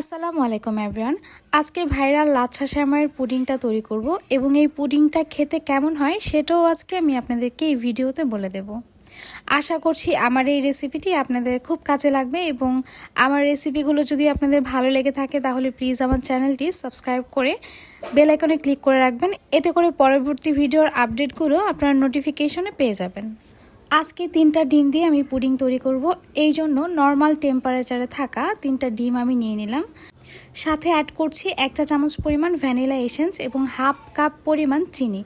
আসসালামু আলাইকুম এভরিওয়ান। আজকে ভাইরাল লাচ্ছা সেমাইয়ের পুডিংটা তৈরি করব এবং এই পুডিংটা খেতে কেমন হয় সেটাও আজকে আমি আপনাদেরকে এই ভিডিওতে বলে দেব। আশা করছি আমার এই রেসিপিটি আপনাদের খুব কাজে লাগবে এবং আমার রেসিপিগুলো যদি আপনাদের ভালো লেগে থাকে তাহলে প্লিজ আমার চ্যানেলটি সাবস্ক্রাইব করে বেল আইকনে ক্লিক করে রাখবেন। এতে করে পরবর্তী ভিডিওর আপডেটগুলো আপনার নোটিফিকেশনে পেয়ে যাবেন। আজকে 3টা ডিম দিয়ে আমি পুডিং তৈরি করব। এই জন্য নর্মাল টেম্পারেচারে থাকা 3টা ডিম আমি নিয়ে নিলাম। সাথে অ্যাড করছি 1 চা চামচ পরিমাণ ভ্যানিলা এসেন্স এবং হাফ কাপ পরিমাণ চিনি।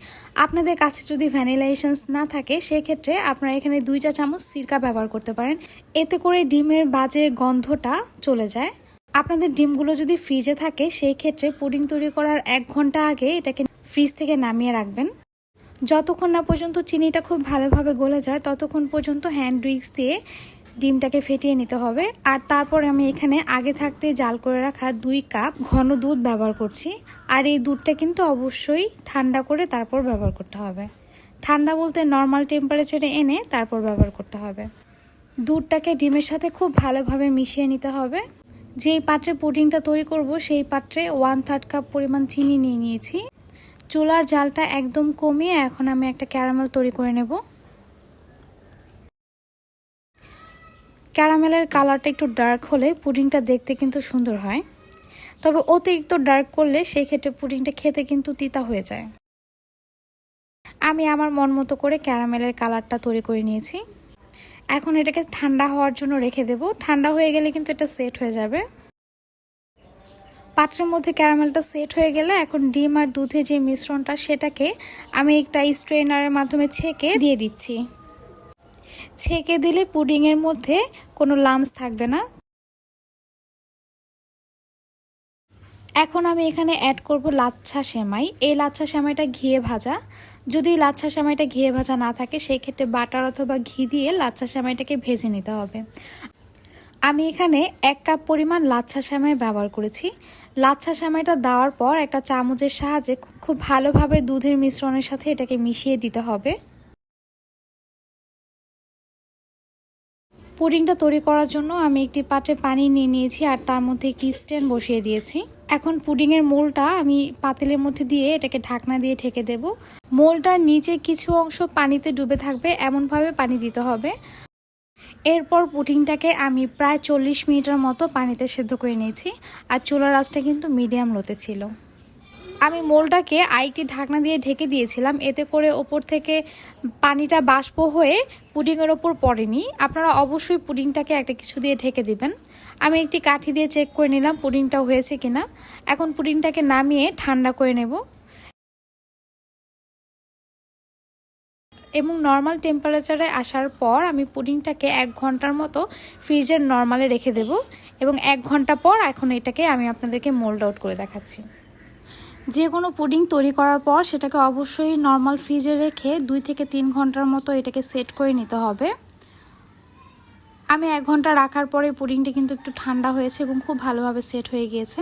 আপনাদের কাছে যদি ভ্যানিলা এসেন্স না থাকে সেক্ষেত্রে আপনারা এখানে 2 চা চামচ সিরকা ব্যবহার করতে পারেন। এতে করে ডিমের বাজে গন্ধটা চলে যায়। আপনাদের ডিমগুলো যদি ফ্রিজে থাকে সেই ক্ষেত্রে পুডিং তৈরি করার 1 ঘন্টা আগে এটাকে ফ্রিজ থেকে নামিয়ে রাখবেন। যতক্ষণ না পর্যন্ত চিনিটা খুব ভালোভাবে গলে যায় ততক্ষণ পর্যন্ত হ্যান্ড উইক্স দিয়ে ডিমটাকে ফেটিয়ে নিতে হবে। আর তারপর আমি এখানে আগে থাকতে জাল করে রাখা 2 কাপ ঘন দুধ ব্যবহার করছি। আর এই দুধটা কিন্তু অবশ্যই ঠান্ডা করে তারপর ব্যবহার করতে হবে। ঠান্ডা বলতে নর্মাল টেম্পারেচারে এনে তারপর ব্যবহার করতে হবে। দুধটাকে ডিমের সাথে খুব ভালোভাবে মিশিয়ে নিতে হবে। যেই পাত্রে পুডিংটা তৈরি করব সেই পাত্রে 1/3 কাপ পরিমাণ চিনি নিয়ে নিয়েছি। চুলার জালটা একদম কমিয়ে এখন আমি একটা ক্যারামেল তৈরি করে নেব। ক্যারামেলের কালারটা একটু ডার্ক হলে পুডিংটা দেখতে কিন্তু সুন্দর হয়, তবে অতিরিক্ত ডার্ক করলে সেই ক্ষেত্রে পুডিংটা খেতে কিন্তু তিতা হয়ে যায়। আমি আমার মন মতো করে ক্যারামেলের কালারটা তৈরি করে নিয়েছি। এখন এটাকে ঠান্ডা হওয়ার জন্য রেখে দেব। ঠান্ডা হয়ে গেলে কিন্তু এটা সেট হয়ে যাবে। পাত্রের মধ্যে ক্যারামেলটা সেট হয়ে গেলে এখন ডিম আর দুধের যে মিশ্রণটা সেটাকে আমি একটা স্ট্রেনারের মাধ্যমে ছেঁকে দিয়ে দিচ্ছি। ছেঁকে দিলে পুডিংয়ের মধ্যে কোনো লাম্পস থাকবে না। এখন আমি এখানে অ্যাড করব লাচ্ছা সেমাই। এই লাচ্ছা সেমাইটা ঘিয়ে ভাজা। যদি লাচ্ছা সেমাইটা ঘিয়ে ভাজা না থাকে সেই ক্ষেত্রে বাটার অথবা ঘি দিয়ে লাচ্ছা সেমাইটাকে ভেজে নিতে হবে। আমি এখানে 1 কাপ পরিমাণ লাচ্ছা সেমাই ব্যবহার করেছি। লাচ্ছা সেমাইটা দেওয়ার পর একটা চামচের সাহায্যে খুব ভালোভাবে দুধের মিশ্রণের সাথে এটাকে মিশিয়ে দিতে হবে। পুডিংটা তৈরি করার জন্য আমি একটি পাত্রে পানি নিয়ে নিয়েছি আর তার মধ্যে একটি স্ট্যান্ড বসিয়ে দিয়েছি। এখন পুডিংয়ের মোলটা আমি পাতিলের মধ্যে দিয়ে এটাকে ঢাকনা দিয়ে ঢেকে দেব। মোলটার নিচে কিছু অংশ পানিতে ডুবে থাকবে এমনভাবে পানি দিতে হবে। এরপর পুডিংটাকে আমি প্রায় 40 মিনিটের মতো পানিতে সেদ্ধ করে নিয়েছি আর চুলার আঁচটা কিন্তু মিডিয়াম লোতে ছিল। আমি মোলটাকে আরেকটি ঢাকনা দিয়ে ঢেকে দিয়েছিলাম, এতে করে ওপর থেকে পানিটা বাষ্প হয়ে পুডিংয়ের ওপর পড়েনি। আপনারা অবশ্যই পুডিংটাকে একটা কিছু দিয়ে ঢেকে দিবেন। আমি একটি কাঠি দিয়ে চেক করে নিলাম পুডিংটা হয়েছে কিনা। এখন পুডিংটাকে নামিয়ে ঠান্ডা করে নেব এবং নর্মাল টেম্পারেচারে আসার পর আমি পুডিংটাকে 1 ঘন্টার মতো ফ্রিজের নর্মালে রেখে দেব এবং 1 ঘন্টা পর এখন এটাকে আমি আপনাদেরকে মোল্ড আউট করে দেখাচ্ছি। যে কোনো পুডিং তৈরি করার পর সেটাকে অবশ্যই নর্মাল ফ্রিজে রেখে 2 থেকে 3 ঘন্টার মতো এটাকে সেট করে নিতে হবে। আমি 1 ঘন্টা রাখার পরে পুডিংটা কিন্তু একটু ঠান্ডা হয়েছে এবং খুব ভালোভাবে সেট হয়ে গিয়েছে।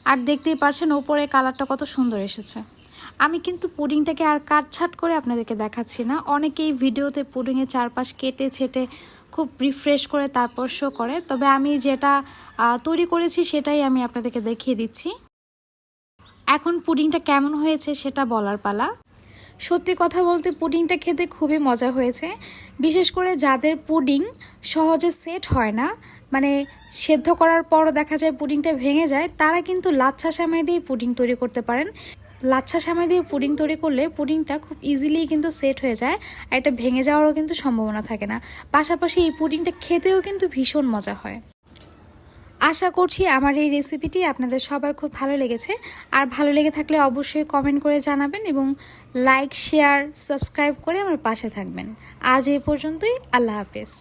আর দেখতেই পাচ্ছেন ওপরে কালারটা কত সুন্দর এসেছে। আমি কিন্তু পুডিংটাকে আর কাটছাট করে আপনাদেরকে দেখাচ্ছি না। অনেকেই ভিডিওতে পুডিংয়ের চারপাশ কেটে ছেটে খুব রিফ্রেশ করে তারপর শো করে, তবে আমি যেটা তৈরি করেছি সেটাই আমি আপনাদেরকে দেখিয়ে দিচ্ছি। এখন পুডিংটা কেমন হয়েছে সেটা বলার পালা। সত্যি কথা বলতে পুডিংটা খেতে খুবই মজা হয়েছে। বিশেষ করে যাদের পুডিং সহজে সেট হয় না, মানে সেদ্ধ করার পরও দেখা যায় পুডিংটা ভেঙে যায়, তারা কিন্তু লাচ্ছা সেমাই দিয়ে পুডিং তৈরি করতে পারেন। লাচ্ছা সেমাই দিয়ে পুডিং তৈরি করলে পুডিংটা খুব ইজিলি কিন্তু সেট হয়ে যায় আর এটা ভেঙে যাওয়ারও কিন্তু সম্ভাবনা থাকে না। পাশাপাশি এই পুডিংটা খেতেও কিন্তু ভীষণ মজা হয়। আশা করছি আমার এই রেসিপিটি আপনাদের সবার খুব ভালো লেগেছে। আর ভালো লেগে থাকলে অবশ্যই কমেন্ট করে জানাবেন এবং লাইক, শেয়ার, সাবস্ক্রাইব করে আমার পাশে থাকবেন। আজ এই পর্যন্তই। আল্লাহ হাফেজ।